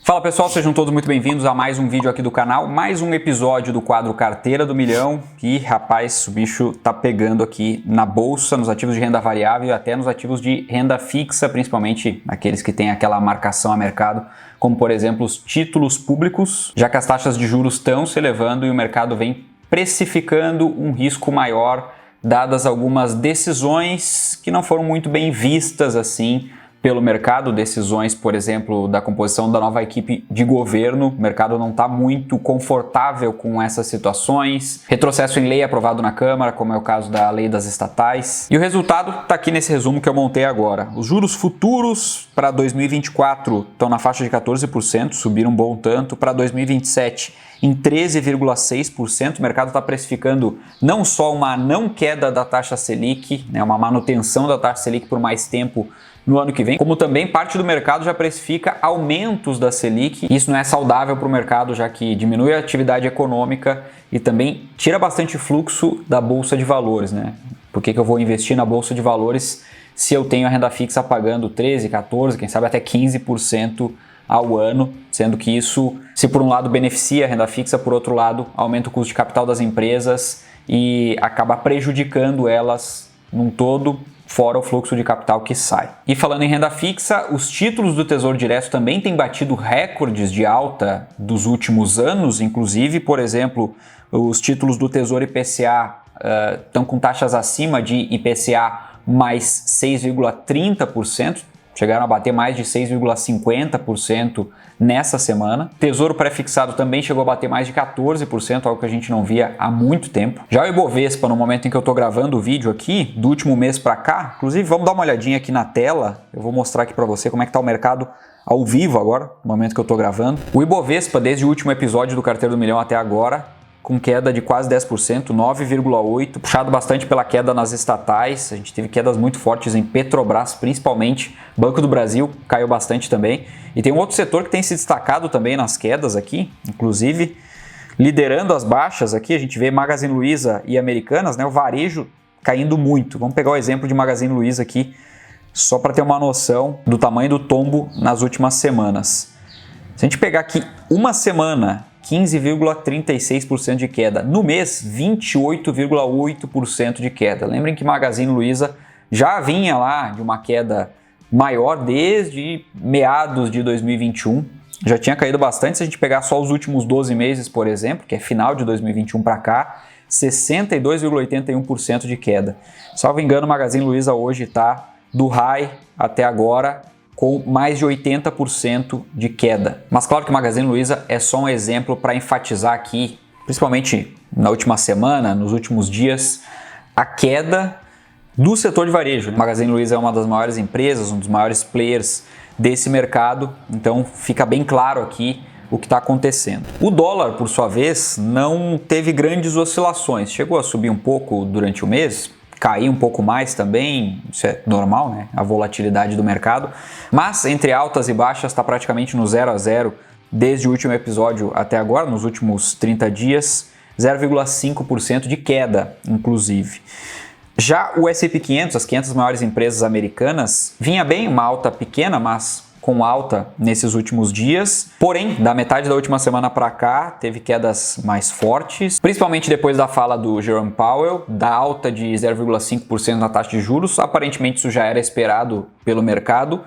Fala pessoal, sejam todos muito bem-vindos a mais um vídeo aqui do canal, mais um episódio do quadro Carteira do Milhão. E rapaz, o bicho tá pegando aqui na bolsa, nos ativos de renda variável e até nos ativos de renda fixa, principalmente aqueles que têm aquela marcação a mercado, como por exemplo os títulos públicos, já que as taxas de juros estão se elevando e o mercado vem precificando um risco maior, dadas algumas decisões que não foram muito bem vistas assim pelo mercado, decisões, por exemplo, da composição da nova equipe de governo. O mercado não está muito confortável com essas situações. Retrocesso em lei aprovado na Câmara, como é o caso da lei das estatais. E o resultado está aqui nesse resumo que eu montei agora. Os juros futuros para 2024 estão na faixa de 14%, subiram um bom tanto. Para 2027, em 13,6%. O mercado está precificando não só uma não queda da taxa Selic, uma manutenção da taxa Selic por mais tempo no ano que vem, como também parte do mercado já precifica aumentos da Selic. Isso não é saudável para o mercado, já que diminui a atividade econômica e também tira bastante fluxo da Bolsa de Valores, Por que eu vou investir na Bolsa de Valores se eu tenho a renda fixa pagando 13%, 14%, quem sabe até 15% ao ano, sendo que isso, se por um lado beneficia a renda fixa, por outro lado aumenta o custo de capital das empresas e acaba prejudicando elas num todo, fora o fluxo de capital que sai. E falando em renda fixa, os títulos do Tesouro Direto também têm batido recordes de alta dos últimos anos, inclusive, por exemplo, os títulos do Tesouro IPCA estão com taxas acima de IPCA mais 6,30%, chegaram a bater mais de 6,50% nessa semana. Tesouro pré-fixado também chegou a bater mais de 14%, algo que a gente não via há muito tempo. Já o Ibovespa, no momento em que eu estou gravando o vídeo aqui, do último mês para cá, inclusive vamos dar uma olhadinha aqui na tela, eu vou mostrar aqui para você como é que está o mercado ao vivo agora, no momento que eu estou gravando. O Ibovespa, desde o último episódio do Carteira do Milhão até agora, com queda de quase 10%, 9,8%, puxado bastante pela queda nas estatais. A gente teve quedas muito fortes em Petrobras, principalmente. Banco do Brasil caiu bastante também. E tem um outro setor que tem se destacado também nas quedas aqui, inclusive liderando as baixas aqui, a gente vê Magazine Luiza e Americanas, o varejo caindo muito. Vamos pegar o exemplo de Magazine Luiza aqui, só para ter uma noção do tamanho do tombo nas últimas semanas. Se a gente pegar aqui uma semana, 15,36% de queda. No mês, 28,8% de queda. Lembrem que Magazine Luiza já vinha lá de uma queda maior desde meados de 2021. Já tinha caído bastante. Se a gente pegar só os últimos 12 meses, por exemplo, que é final de 2021 para cá, 62,81% de queda. Salvo engano, Magazine Luiza hoje está do high até agora com mais de 80% de queda. Mas claro que Magazine Luiza é só um exemplo para enfatizar aqui, principalmente na última semana, nos últimos dias, a queda do setor de varejo. Magazine Luiza é uma das maiores empresas, um dos maiores players desse mercado, então fica bem claro aqui o que está acontecendo. O dólar, por sua vez, não teve grandes oscilações, chegou a subir um pouco durante o mês, cair um pouco mais também, isso é normal, a volatilidade do mercado, mas entre altas e baixas está praticamente no 0 a 0 desde o último episódio até agora, nos últimos 30 dias, 0,5% de queda, inclusive. Já o S&P 500, as 500 maiores empresas americanas, vinha bem, uma alta pequena, mas com alta nesses últimos dias, porém, da metade da última semana para cá, teve quedas mais fortes, principalmente depois da fala do Jerome Powell, da alta de 0,5% na taxa de juros. Aparentemente isso já era esperado pelo mercado,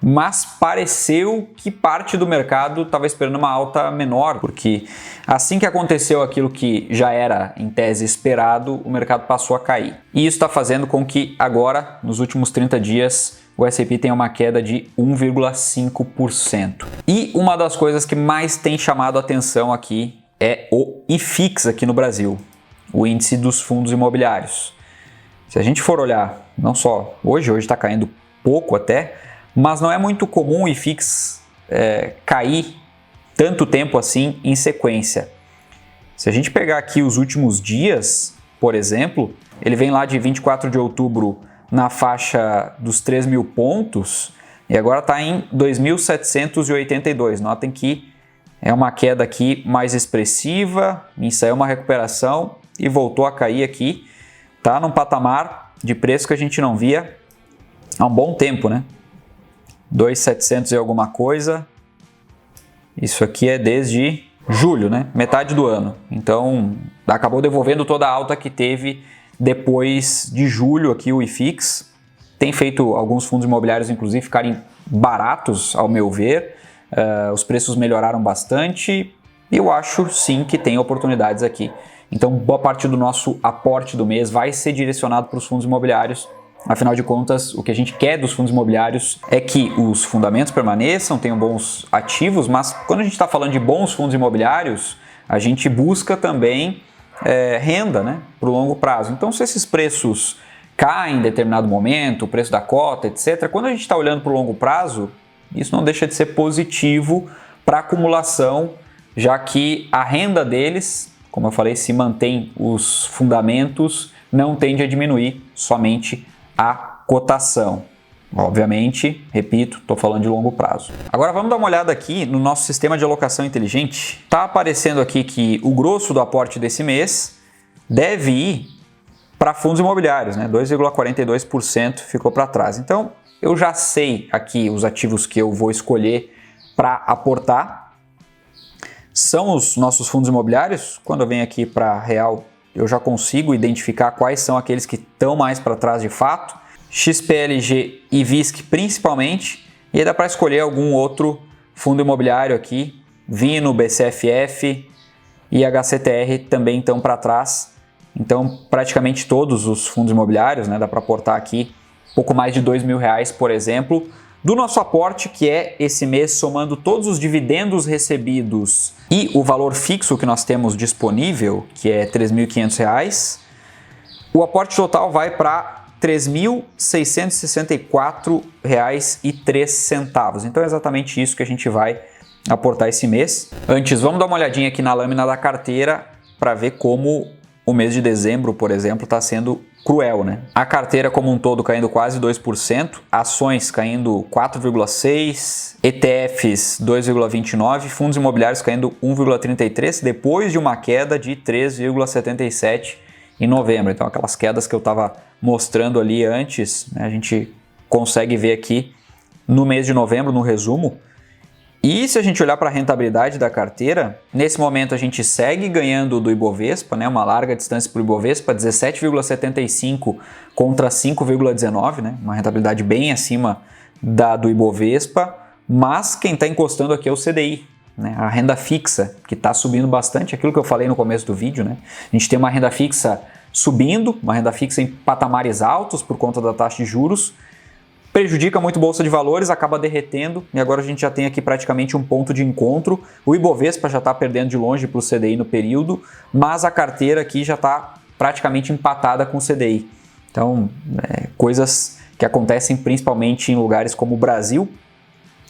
mas pareceu que parte do mercado estava esperando uma alta menor, porque assim que aconteceu aquilo que já era, em tese, esperado, o mercado passou a cair. E isso está fazendo com que agora, nos últimos 30 dias, o S&P tem uma queda de 1,5%. E uma das coisas que mais tem chamado a atenção aqui é o IFIX aqui no Brasil, o índice dos fundos imobiliários. Se a gente for olhar, não só hoje está caindo pouco até, mas não é muito comum o IFIX cair tanto tempo assim em sequência. Se a gente pegar aqui os últimos dias, por exemplo, ele vem lá de 24 de outubro na faixa dos 3.000 pontos e agora está em 2.782. Notem que é uma queda aqui mais expressiva, isso aí é uma recuperação e voltou a cair aqui. Está num patamar de preço que a gente não via há um bom tempo, 2.700 e alguma coisa. Isso aqui é desde julho, né? Metade do ano. Então, acabou devolvendo toda a alta que teve depois de julho aqui o IFIX. Tem feito alguns fundos imobiliários, inclusive, ficarem baratos, ao meu ver. Os preços melhoraram bastante e eu acho, sim, que tem oportunidades aqui. Então, boa parte do nosso aporte do mês vai ser direcionado para os fundos imobiliários. Afinal de contas, o que a gente quer dos fundos imobiliários é que os fundamentos permaneçam, tenham bons ativos, mas quando a gente está falando de bons fundos imobiliários, a gente busca também renda, né, para o longo prazo. Então, se esses preços caem em determinado momento, o preço da cota, etc., quando a gente está olhando para o longo prazo, isso não deixa de ser positivo para a acumulação, já que a renda deles, como eu falei, se mantém os fundamentos, não tende a diminuir, somente a cotação. Obviamente, repito, estou falando de longo prazo. Agora vamos dar uma olhada aqui no nosso sistema de alocação inteligente. Está aparecendo aqui que o grosso do aporte desse mês deve ir para fundos imobiliários, né? 2,42% ficou para trás. Então, eu já sei aqui os ativos que eu vou escolher para aportar. São os nossos fundos imobiliários. Quando eu venho aqui para Real, eu já consigo identificar quais são aqueles que estão mais para trás de fato. XPLG e VISC principalmente. E aí dá para escolher algum outro fundo imobiliário aqui. Vino, BCFF e HCTR também estão para trás. Então praticamente todos os fundos imobiliários, né, dá para aportar aqui pouco mais de R$2.000, por exemplo, do nosso aporte, que é esse mês, somando todos os dividendos recebidos e o valor fixo que nós temos disponível, que é R$3.500, o aporte total vai para R$3.664,03. Então é exatamente isso que a gente vai aportar esse mês. Antes, vamos dar uma olhadinha aqui na lâmina da carteira para ver como o mês de dezembro, por exemplo, está sendo cruel, né? A carteira como um todo caindo quase 2%, ações caindo 4,6%, ETFs 2,29%, fundos imobiliários caindo 1,33%, depois de uma queda de 3,77% em novembro. Então aquelas quedas que eu estava mostrando ali antes, né, a gente consegue ver aqui no mês de novembro, no resumo. E se a gente olhar para a rentabilidade da carteira, nesse momento a gente segue ganhando do Ibovespa, né? Uma larga distância para o Ibovespa, 17,75 contra 5,19, né? Uma rentabilidade bem acima do Ibovespa, mas quem está encostando aqui é o CDI, né? A renda fixa, que está subindo bastante, aquilo que eu falei no começo do vídeo, né? A gente tem uma renda fixa subindo, uma renda fixa em patamares altos por conta da taxa de juros, prejudica muito a Bolsa de Valores, acaba derretendo e agora a gente já tem aqui praticamente um ponto de encontro. O Ibovespa já está perdendo de longe para o CDI no período, mas a carteira aqui já está praticamente empatada com o CDI. Então, coisas que acontecem principalmente em lugares como o Brasil,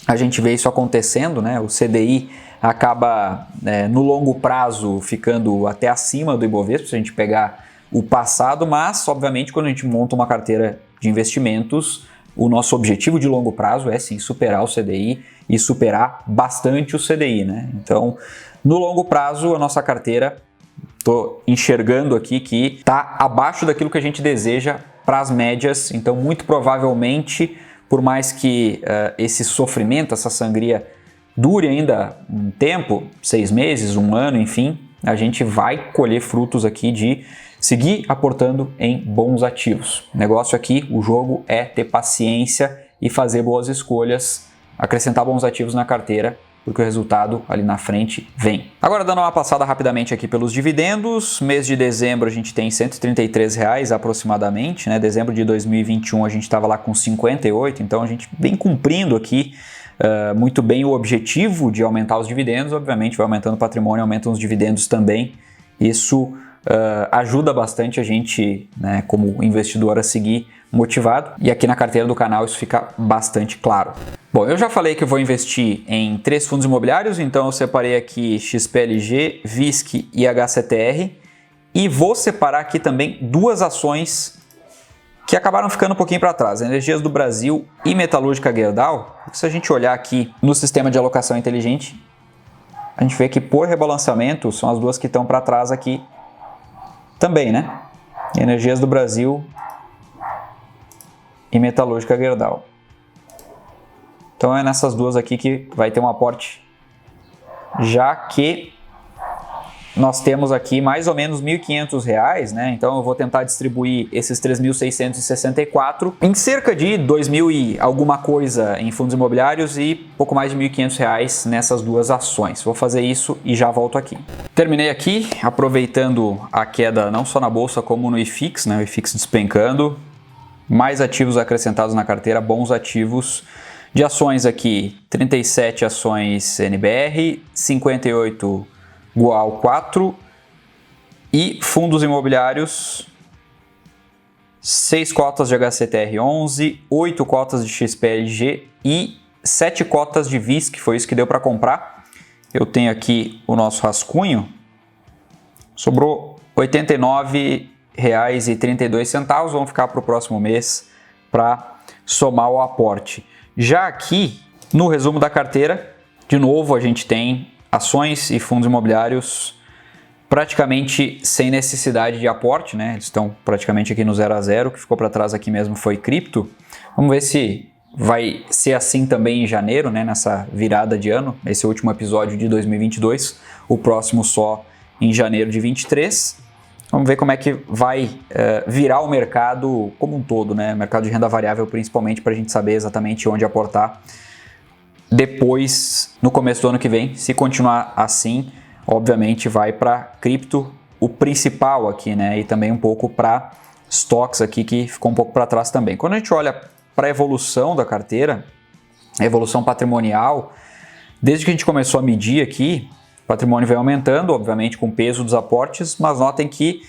a gente vê isso acontecendo, né? O CDI acaba no longo prazo ficando até acima do Ibovespa, se a gente pegar o passado, mas obviamente quando a gente monta uma carteira de investimentos, o nosso objetivo de longo prazo é sim superar o CDI e superar bastante o CDI, né? Então, no longo prazo, a nossa carteira, estou enxergando aqui que está abaixo daquilo que a gente deseja para as médias. Então, muito provavelmente, por mais que esse sofrimento, essa sangria dure ainda um tempo, 6 meses, 1 ano, enfim, a gente vai colher frutos aqui de seguir aportando em bons ativos. O negócio aqui, o jogo é ter paciência e fazer boas escolhas, acrescentar bons ativos na carteira, porque o resultado ali na frente vem. Agora dando uma passada rapidamente aqui pelos dividendos, mês de dezembro a gente tem R$133 aproximadamente, né? Dezembro de 2021 a gente estava lá com 58, então a gente vem cumprindo aqui muito bem o objetivo de aumentar os dividendos. Obviamente vai aumentando o patrimônio, aumentam os dividendos também. Isso ajuda bastante a gente, né, como investidor, a seguir motivado, e aqui na carteira do canal isso fica bastante claro. Bom, eu já falei que eu vou investir em 3 fundos imobiliários, então eu separei aqui XPLG, VISC e HCTR, e vou separar aqui também 2 ações que acabaram ficando um pouquinho para trás, Energias do Brasil e Metalúrgica Gerdau. Se a gente olhar aqui no sistema de alocação inteligente, a gente vê que por rebalanceamento são as 2 que estão para trás aqui também, né? Energias do Brasil e Metalúrgica Gerdau. Então é nessas 2 aqui que vai ter um aporte já que nós temos aqui mais ou menos R$ 1.500, né? Então eu vou tentar distribuir esses 3.664 em cerca de 2.000 e alguma coisa em fundos imobiliários e pouco mais de R$ 1.500 nessas duas ações. Vou fazer isso e já volto aqui. Terminei aqui, aproveitando a queda não só na bolsa como no IFIX, né? O IFIX despencando, mais ativos acrescentados na carteira, bons ativos. De ações aqui, 37 ações NBR, 58 Goal 4 e fundos imobiliários, 6 cotas de HCTR 11, 8 cotas de XPLG e 7 cotas de VIS, que foi isso que deu para comprar. Eu tenho aqui o nosso rascunho, sobrou R$ 89,32, vamos ficar para o próximo mês para somar o aporte. Já aqui, no resumo da carteira, de novo a gente tem ações e fundos imobiliários praticamente sem necessidade de aporte, né? Eles estão praticamente aqui no 0 a 0, o que ficou para trás aqui mesmo foi cripto. Vamos ver se vai ser assim também em janeiro, né? Nessa virada de ano, esse é o último episódio de 2022, o próximo só em janeiro de 23. Vamos ver como é que vai virar o mercado como um todo, né? O mercado de renda variável principalmente, para a gente saber exatamente onde aportar depois, no começo do ano que vem. Se continuar assim, obviamente vai para cripto, o principal aqui, né? E também um pouco para stocks aqui, que ficou um pouco para trás também. Quando a gente olha para a evolução da carteira, a evolução patrimonial, desde que a gente começou a medir aqui, o patrimônio vem aumentando, obviamente com o peso dos aportes, mas notem que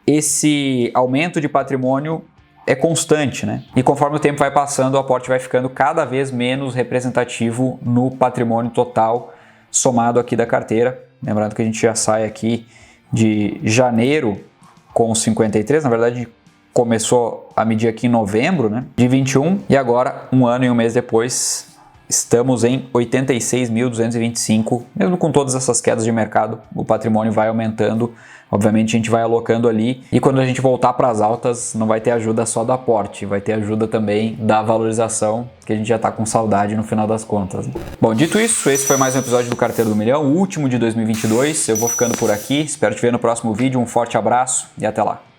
esse aumento de patrimônio é constante, né? E conforme o tempo vai passando, o aporte vai ficando cada vez menos representativo no patrimônio total somado aqui da carteira. Lembrando que a gente já sai aqui de janeiro com 53, na verdade começou a medir aqui em novembro, né, de 21, e agora, um ano e um mês depois, estamos em 86.225. Mesmo com todas essas quedas de mercado, o patrimônio vai aumentando. Obviamente a gente vai alocando ali, e quando a gente voltar para as altas, não vai ter ajuda só do aporte, vai ter ajuda também da valorização, que a gente já está com saudade no final das contas, né? Bom, dito isso, esse foi mais um episódio do Carteiro do Milhão, o último de 2022. Eu vou ficando por aqui, espero te ver no próximo vídeo. Um forte abraço e até lá.